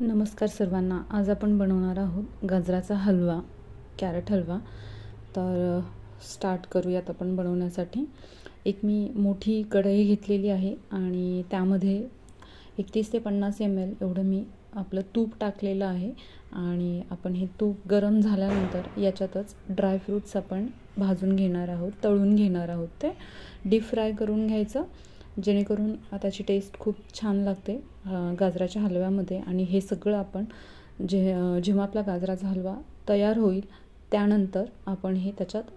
नमस्कार सर्वांना. आज आपण बनवणार आहोत गाजराचा हलवा, कॅरट हलवा. तर स्टार्ट करूयात आपण बनवण्यासाठी. एक मी मोठी कढई घेतलेली आहे आणि त्यामध्ये 31 ते 50 ml एवढं मी आपलं तूप टाकलेलं आहे. आणि आपण हे तूप गरम झाल्यानंतर याच्यातच ड्रायफ्रूट्स आपण भाजून घेणार आहोत, तळून घेणार आहोत. ते डीप फ्राय करून घ्यायचं, जेणेकरून त्याची टेस्ट खूप छान लागते गाजराच्या हलव्यामध्ये. आणि हे सगळं आपण जेव्हा आपला गाजराचा हलवा तयार होईल त्यानंतर आपण हे त्याच्यात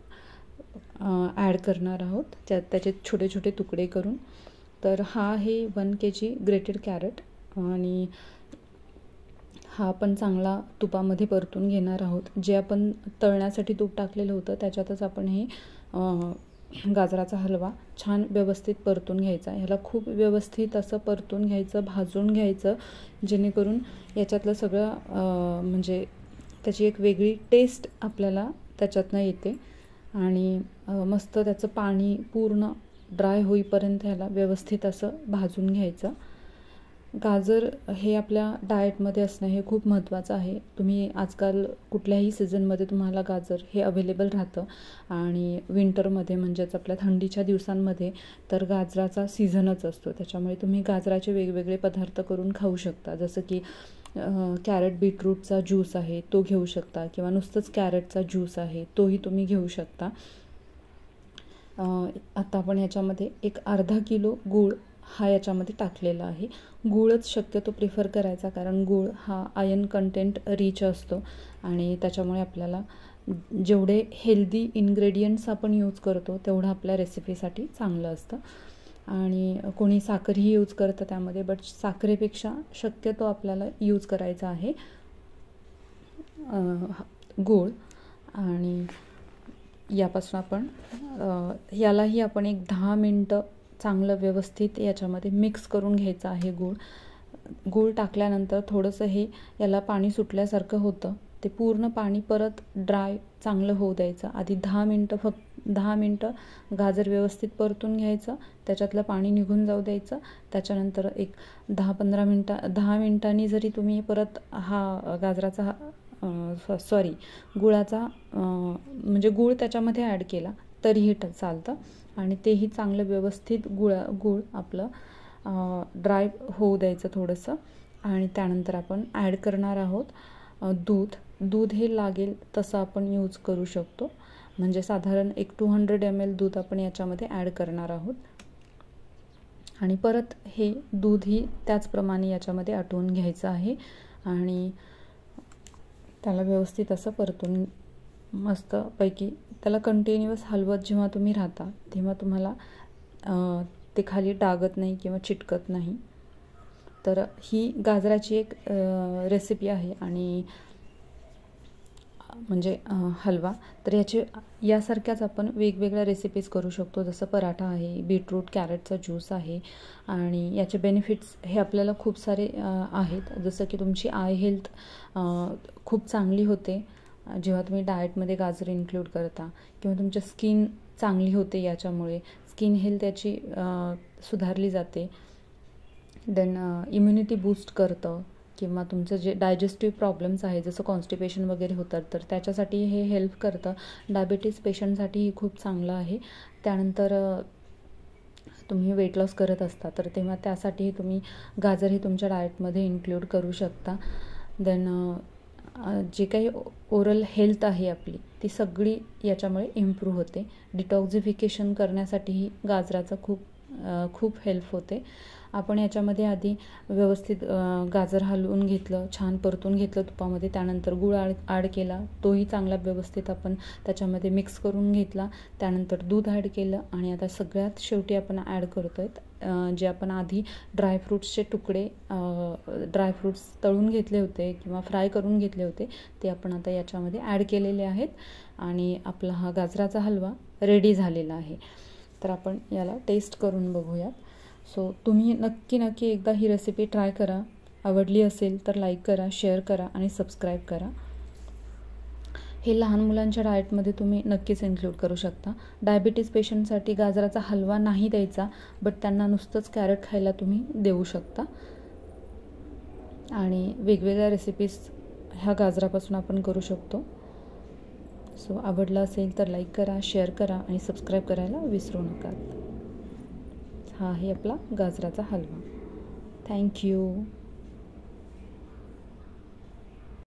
ॲड करणार आहोत, त्याचे छोटे छोटे तुकडे करून. तर हा आहे 1 kg ग्रेटेड कॅरट आणि हा आपण चांगला तुपामध्ये परतून घेणार आहोत. जे आपण तळण्यासाठी तूप टाकलेलं होतं त्याच्यातच आपण हे गाजराचा हलवा छान व्यवस्थित परतून घ्यायचा. ह्याला खूप व्यवस्थित असं परतून घ्यायचं, भाजून घ्यायचं, जेणेकरून याच्यातलं सगळं म्हणजे त्याची एक वेगळी टेस्ट आपल्याला त्याच्यातनं येते. आणि मस्त त्याचं पाणी पूर्ण ड्राय होईपर्यंत ह्याला व्यवस्थित असं भाजून घ्यायचं. गाजर हे आपल्या डाएटमध्ये असणं हे खूप महत्त्वाचं आहे. तुम्ही आजकाल कुठल्याही सीझनमध्ये तुम्हाला गाजर हे अवेलेबल राहतं. आणि विंटरमध्ये म्हणजेच आपल्या थंडीच्या दिवसांमध्ये तर गाजराचा सीझनच असतो. त्याच्यामुळे तुम्ही गाजराचे वेगवेगळे पदार्थ करून खाऊ शकता. जसं की कॅरट बीटरूटचा ज्यूस आहे तो घेऊ शकता, किंवा नुसतंच कॅरटचा ज्यूस आहे तोही तुम्ही घेऊ शकता. आता आपण याच्यामध्ये एक अर्धा किलो गूळ हा याच्यामध्ये टाकलेला आहे. गूळच शक्यतो प्रिफर करायचा, कारण गूळ हा आयर्न कंटेंट रिच असतो आणि त्याच्यामुळे आपल्याला जेवढे हेल्दी इन्ग्रेडियंट्स आपण यूज करतो तेवढं आपल्या रेसिपीसाठी चांगलं असतं. आणि कोणी साखरही यूज करतं त्यामध्ये, बट साखरेपेक्षा शक्यतो आपल्याला यूज करायचा आहे गूळ. आणि यापासून आपण यालाही आपण एक 10 मिनटं चांगलं व्यवस्थित याच्यामध्ये मिक्स करून घ्यायचं आहे. गूळ टाकल्यानंतर थोडंसं हे याला पाणी सुटल्यासारखं होतं, ते पूर्ण पाणी परत ड्राय चांगलं होऊ द्यायचं. आधी 10 मिनटं गाजर व्यवस्थित परतून घ्यायचं, त्याच्यातलं पाणी निघून जाऊ द्यायचं. त्याच्यानंतर एक 10 मिनटांनी जरी तुम्ही परत हा गाजराचा गुळाचा म्हणजे गूळ त्याच्यामध्ये ॲड केला तरीही चालतं. आणि तेही चांगलं व्यवस्थित गूळ आपलं ड्राय होऊ द्यायचं थोडंसं. आणि त्यानंतर आपण ॲड करणार आहोत दूध हे लागेल तसं आपण यूज करू शकतो. म्हणजे साधारण एक 200 ml दूध आपण याच्यामध्ये ॲड करणार आहोत. आणि परत हे दूधही त्याचप्रमाणे याच्यामध्ये आटवून घ्यायचं आहे. आणि त्याला व्यवस्थित असं परतून मस्तपैकी त्याला कंटिन्युअस हलवत जेव्हा तुम्ही राहता तेव्हा तुम्हाला ते खाली डागत नाही किंवा चिटकत नाही. तर ही गाजराची एक रेसिपी आहे आणि म्हणजे हलवा. तर यासारख्याच आपण वेगवेगळ्या रेसिपीज करू शकतो. जसं पराठा आहे, बीटरूट कॅरटचा ज्यूस आहे. आणि याचे बेनिफिट्स हे आपल्याला खूप सारे आहेत. जसं की तुमची आय हेल्थ खूप चांगली होते जेव्हा तुम्ही डाएटमध्ये गाजर इन्क्लूड करता, किंवा तुमच्या स्किन चांगली होते याच्यामुळे. स्किन हेल्थ याची सुधारली जाते. देन इम्युनिटी बूस्ट करतं, किंवा तुमचं जे डायजेस्टिव्ह प्रॉब्लेम्स आहे जसं कॉन्स्टिपेशन वगैरे होतात तर त्याच्यासाठी हे हेल्प करतं. डायबिटीज पेशंटसाठीही खूप चांगलं आहे. त्यानंतर तुम्ही वेट लॉस करत असता तर तेव्हा त्यासाठीही तुम्ही गाजर हे तुमच्या डाएटमध्ये इन्क्लूड करू शकता. देन जे काही ओरल हेल्थ आहे आपली ती सगळी याच्यामुळे इम्प्रूव्ह होते. डिटॉक्झिफिकेशन करण्यासाठीही गाजराचा खूप हेल्प होते. आपण याच्यामध्ये आधी व्यवस्थित गाजर हलवून घेतलं, छान परतून घेतलं तुपामध्ये. त्यानंतर गूळ ॲड केला, तोही चांगला व्यवस्थित आपण त्याच्यामध्ये मिक्स करून घेतला. त्यानंतर दूध ॲड केलं आणि आता सगळ्यात शेवटी आपण ॲड करतो आहे जे आपण आधी ड्रायफ्रूट्सचे तुकडे ड्रायफ्रूट्स तळून घेतले होते किंवा फ्राय करून घेतले होते ते आपण आता याच्यामध्ये ॲड केलेले आहेत. आणि आपला हा गाजराचा हलवा रेडी झालेला आहे. तर आपण याला टेस्ट करून बघूयात. सो तुम्ही नक्की एकदा ही रेसिपी ट्राय करा. आवडली असेल तर लाईक करा, शेअर करा आणि सबस्क्राईब करा. हे लहान मुलांच्या डाएटमध्ये तुम्ही नक्कीच इन्क्लूड करू शकता. डायबिटीज पेशंटसाठी गाजराचा हलवा नाही द्यायचा, बट त्यांना नुसतंच कॅरट खायला तुम्ही देऊ शकता. आणि वेगवेगळ्या रेसिपीज ह्या गाजरापासून आपण करू शकतो. सो आवडलं असेल तर लाईक करा, शेअर करा आणि सबस्क्राईब करायला विसरू नका. हा आहे आपला गाजराचा हलवा. थँक्यू.